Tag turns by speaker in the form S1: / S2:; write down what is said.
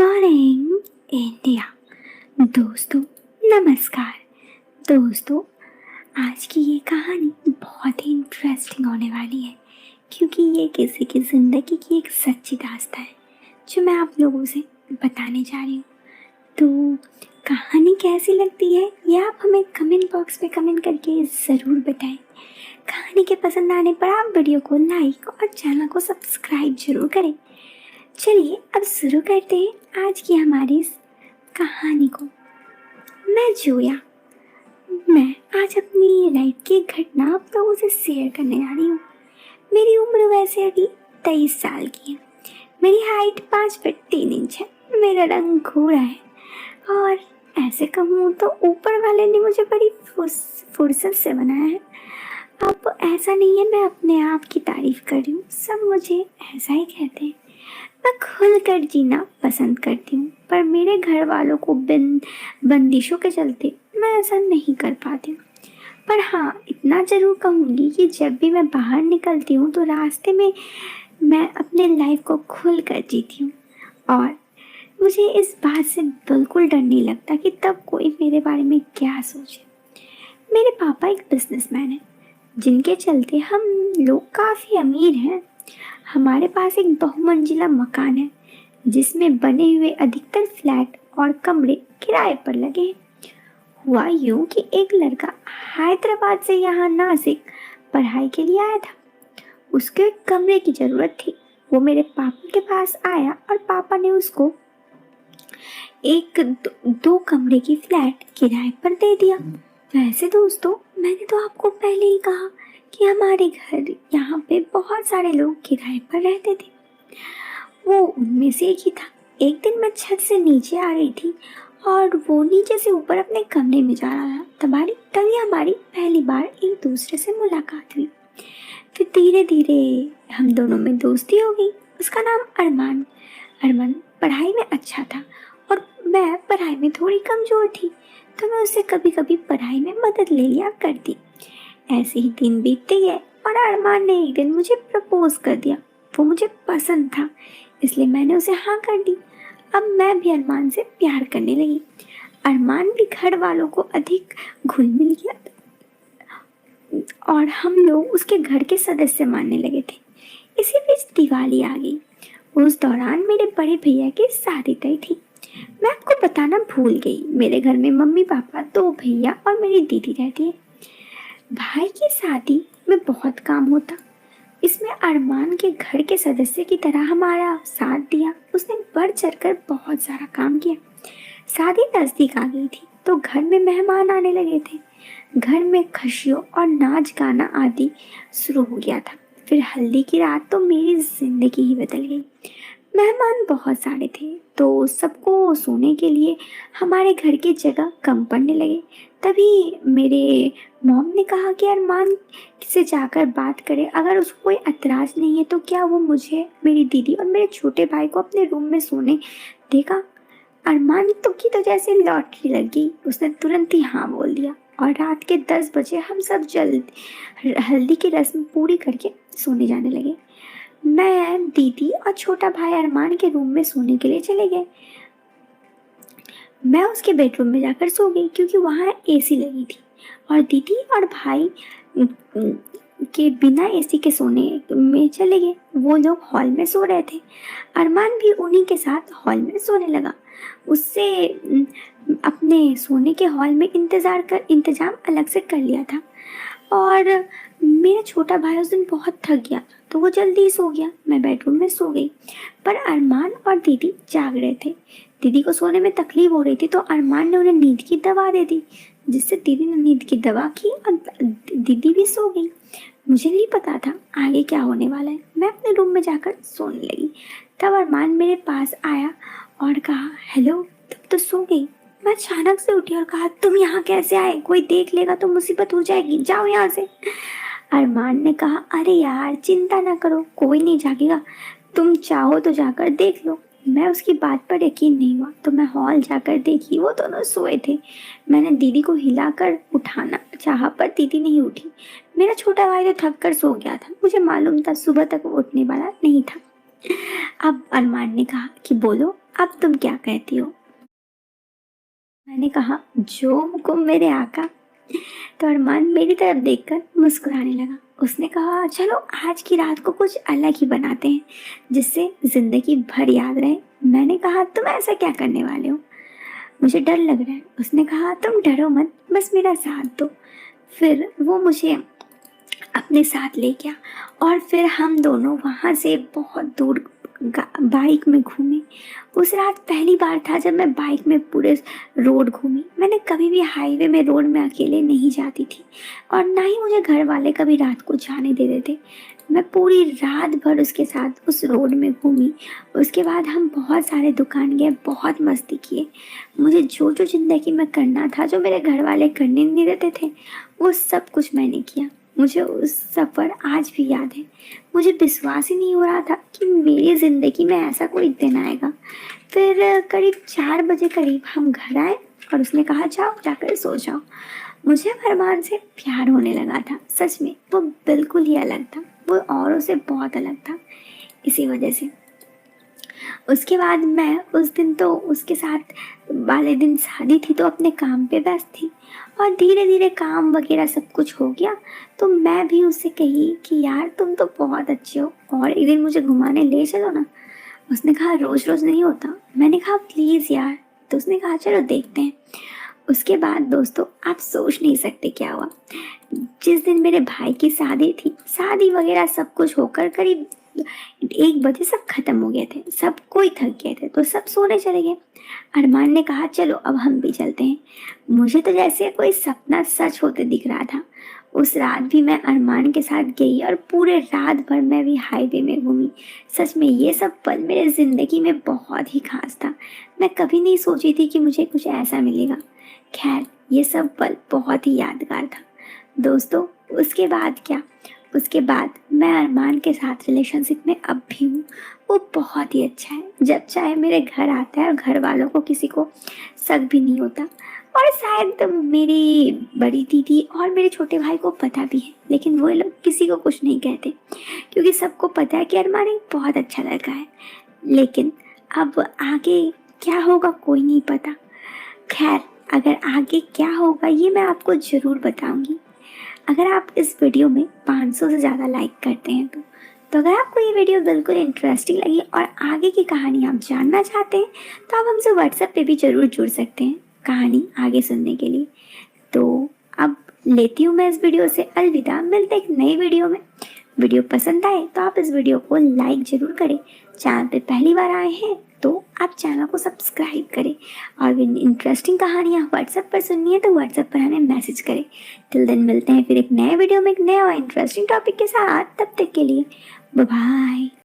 S1: Morning India. दोस्तों नमस्कार। दोस्तों आज की ये कहानी बहुत ही इंटरेस्टिंग होने वाली है, क्योंकि ये किसी की ज़िंदगी की एक सच्ची दास्तान है जो मैं आप लोगों से बताने जा रही हूँ। तो कहानी कैसी लगती है ये आप हमें कमेंट बॉक्स में कमेंट करके ज़रूर बताएं। कहानी के पसंद आने पर आप वीडियो को लाइक और चैनल को सब्सक्राइब जरूर करें। चलिए अब शुरू करते हैं आज की हमारी इस कहानी को। मैं जोया। मैं आज अपनी लाइफ की एक घटना आप लोगों से शेयर करने जा रही हूँ। मेरी उम्र वैसे अभी 23 साल की है। मेरी हाइट 5 फीट 3 इंच है। मेरा रंग घोड़ा है और ऐसे कहूँ तो ऊपर वाले ने मुझे बड़ी फुर्सत से बनाया है। अब ऐसा नहीं है मैं अपने आप की तारीफ कर रही हूँ, सब मुझे ऐसा ही कहते हैं। मैं खुलकर जीना पसंद करती हूँ, पर मेरे घर वालों को बंदिशों के चलते मैं ऐसा नहीं कर पाती हूँ। पर हाँ, इतना ज़रूर कहूँगी कि जब भी मैं बाहर निकलती हूँ तो रास्ते में मैं अपने लाइफ को खुलकर जीती हूँ और मुझे इस बात से बिल्कुल डर नहीं लगता कि तब कोई मेरे बारे में क्या सोचे। मेरे पापा एक बिजनेसमैन हैं, जिनके चलते हम लोग काफ़ी अमीर हैं। हमारे पास एक बहुमंजिला मकान है जिसमें बने हुए अधिकतर फ्लैट और कमरे किराए पर लगे हैं। हुआ यूं कि एक लड़का हैदराबाद से यहाँ नासिक पढ़ाई के लिए आया था। उसको एक कमरे की जरूरत थी। वो मेरे पापा के पास आया और पापा ने उसको दो कमरे की फ्लैट किराए पर दे दिया। वैसे दोस्तों, मैंने तो आपको पहले ही कहा कि हमारे घर यहाँ पे बहुत सारे लोग किराए पर रहते थे। वो उनमें से एक ही था। एक दिन मैं छत से नीचे आ रही थी और वो नीचे से ऊपर अपने कमरे में जा रहा था। तभी हमारी पहली बार एक दूसरे से मुलाकात हुई। फिर धीरे धीरे हम दोनों में दोस्ती हो गई। उसका नाम अरमान। अरमान पढ़ाई में अच्छा था और मैं पढ़ाई में थोड़ी कमज़ोर थी, तो मैं उससे कभी कभी पढ़ाई में मदद ले लिया करती। ऐसे ही दिन बीतते गए और अरमान ने एक दिन मुझे प्रपोज कर दिया। वो मुझे पसंद था, इसलिए मैंने उसे हाँ कर दी। अब मैं भी अरमान से प्यार करने लगी। अरमान भी घर वालों को अधिक घुल मिल गया और हम लोग उसके घर के सदस्य मानने लगे थे। इसी बीच दिवाली आ गई। उस दौरान मेरे बड़े भैया की शादी तय थी। मैं आपको बताना भूल गई, मेरे घर में मम्मी पापा, 2 भैया और मेरी दीदी रहती है। भाई की शादी में बहुत काम होता। इसमें अरमान के घर के सदस्य की तरह हमारा साथ दिया। उसने बढ़ चढ़कर बहुत सारा काम किया। शादी नजदीक आ गई थी तो घर में मेहमान आने लगे थे। घर में खुशियों और नाच गाना आदि शुरू हो गया था। फिर हल्दी की रात तो मेरी जिंदगी ही बदल गई। मेहमान बहुत सारे थे तो सबको सोने के लिए हमारे घर की जगह कम पड़ने लगे। तभी मेरे मॉम ने कहा कि अरमान से जाकर बात करें, अगर उसको कोई एतराज़ नहीं है तो क्या वो मुझे, मेरी दीदी और मेरे छोटे भाई को अपने रूम में सोने देगा। अरमान की तो जैसे लॉटरी लग गई। उसने तुरंत ही हाँ बोल दिया और रात के 10 बजे हम सब जल्द हल्दी की रस्म पूरी करके सोने जाने लगे। मैं, दीदी और छोटा भाई अरमान के रूम में सोने के लिए चले गए। मैं उसके बेडरूम में जाकर सो गई क्योंकि वहाँ एसी लगी थी और दीदी और भाई के बिना एसी के सोने में चले गए। वो लोग हॉल में सो रहे थे। अरमान भी उन्हीं के साथ हॉल में सोने लगा। उससे अपने सोने के हॉल में इंतजाम अलग से कर लिया था। और मेरा छोटा भाई उस दिन बहुत थक गया तो वो जल्दी सो गया। मैं बेडरूम में सो गई, पर अरमान और दीदी जाग रहे थे। दीदी को सोने में तकलीफ हो रही थी तो अरमान ने उन्हें नींद की दवा दे दी, जिससे दीदी ने नींद की दवा की और दीदी भी सो गई। मुझे नहीं पता था आगे क्या होने वाला है। मैं अपने रूम में जाकर सोने लगी। तब अरमान मेरे पास आया और कहा, हेलो, तुम तो सो गई। मैं अचानक से उठी और कहा, तुम यहाँ कैसे आए? कोई देख लेगा तो मुसीबत हो जाएगी, जाओ यहाँ से। अरमान ने कहा, अरे यार चिंता ना करो, कोई नहीं जागेगा, तुम चाहो तो जाकर देख लो। मैं उसकी बात पर यकीन नहीं हुआ तो मैं हॉल जाकर देखी, वो दोनों सोए थे। मैंने दीदी को हिलाकर उठाना चाहा पर दीदी नहीं उठी। मेरा छोटा भाई तो थक कर सो गया था। मुझे मालूम था सुबह तक वो उठने वाला नहीं था। अब अरमान ने कहा कि बोलो अब तुम क्या कहती हो। मैंने कहा जो हुक्म मेरे आका। तो अरमान मेरी तरफ देखकर मुस्कुराने लगा। उसने कहा चलो आज की रात को कुछ अलग ही बनाते हैं जिससे जिंदगी भर याद रहे। मैंने कहा तुम ऐसा क्या करने वाले हो, मुझे डर लग रहा है। उसने कहा तुम डरो मत, बस मेरा साथ दो। फिर वो मुझे अपने साथ ले गया और फिर हम दोनों वहाँ से बहुत दूर बाइक में घूमे। उस रात पहली बार था जब मैं बाइक में पूरे रोड घूमी। मैंने कभी भी हाईवे में रोड में अकेले नहीं जाती थी और ना ही मुझे घर वाले कभी रात को जाने देते थे। मैं पूरी रात भर उसके साथ उस रोड में घूमी। उसके बाद हम बहुत सारे दुकान गए, बहुत मस्ती किए। मुझे जो जो ज़िंदगी में करना था, जो मेरे घर वाले करने नहीं देते थे, वो सब कुछ मैंने किया। मुझे उस सफ़र आज भी याद है। मुझे विश्वास ही नहीं हो रहा था कि मेरी ज़िंदगी में ऐसा कोई दिन आएगा। फिर करीब 4 बजे करीब हम घर आए और उसने कहा जाओ जाकर सो जाओ। मुझे अरमान से प्यार होने लगा था। सच में वो बिल्कुल ही अलग था, वो औरों से बहुत अलग था। इसी वजह से उसके बाद मैं उस दिन तो उसके साथ वाले दिन शादी थी तो अपने काम पे व्यस्त थी और धीरे धीरे काम वगैरह सब कुछ हो गया। तो मैं भी उससे कही कि यार तुम तो बहुत अच्छे हो और एक दिन मुझे घुमाने ले चलो ना। उसने कहा रोज रोज नहीं होता। मैंने कहा प्लीज यार। तो उसने कहा चलो देखते हैं। उसके बाद दोस्तों आप सोच नहीं सकते क्या हुआ। जिस दिन मेरे भाई की शादी थी, शादी वगैरह सब कुछ होकर करीब 1 बजे सब खत्म हो गए थे, सब कोई थक गए थे तो सब सोने चले गए। अरमान ने कहा चलो अब हम भी चलते हैं। मुझे तो जैसे कोई सपना सच होते दिख रहा था। उस रात भी मैं अरमान के साथ गई और पूरे रात भर मैं भी हाईवे में घूमी। सच में ये सब पल मेरे ज़िंदगी में बहुत ही खास था। मैं कभी नहीं सोची थी कि मुझे कुछ ऐसा मिलेगा। खैर ये सब पल बहुत ही यादगार था। दोस्तों उसके बाद क्या, उसके बाद मैं अरमान के साथ रिलेशनशिप में अब भी हूँ। वो बहुत ही अच्छा है, जब चाहे मेरे घर आता है और घर वालों को किसी को शक भी नहीं होता। और शायद मेरी बड़ी दीदी और मेरे छोटे भाई को पता भी है, लेकिन वो लोग किसी को कुछ नहीं कहते क्योंकि सबको पता है कि अरमान एक बहुत अच्छा लड़का है। लेकिन अब आगे क्या होगा कोई नहीं पता। खैर अगर आगे क्या होगा ये मैं आपको ज़रूर बताऊंगी अगर आप इस वीडियो में 500 से ज़्यादा लाइक करते हैं तो अगर आपको ये वीडियो बिल्कुल इंटरेस्टिंग लगी और आगे की कहानी आप जानना चाहते हैं तो आप हमसे व्हाट्सएप पे भी ज़रूर जुड़ सकते हैं कहानी आगे सुनने के लिए। तो अब लेती हूँ मैं इस वीडियो से अलविदा। मिलते एक नई वीडियो में। वीडियो पसंद आए तो आप इस वीडियो को लाइक ज़रूर करें। चैनल पे पहली बार आए हैं तो आप चैनल को सब्सक्राइब करें और भी इंटरेस्टिंग कहानियाँ व्हाट्सएप पर सुननी है तो व्हाट्सएप पर हमें मैसेज करें। टिल देन मिलते हैं फिर एक नए वीडियो में एक नए और इंटरेस्टिंग टॉपिक के साथ। तब तक के लिए बाय बाय।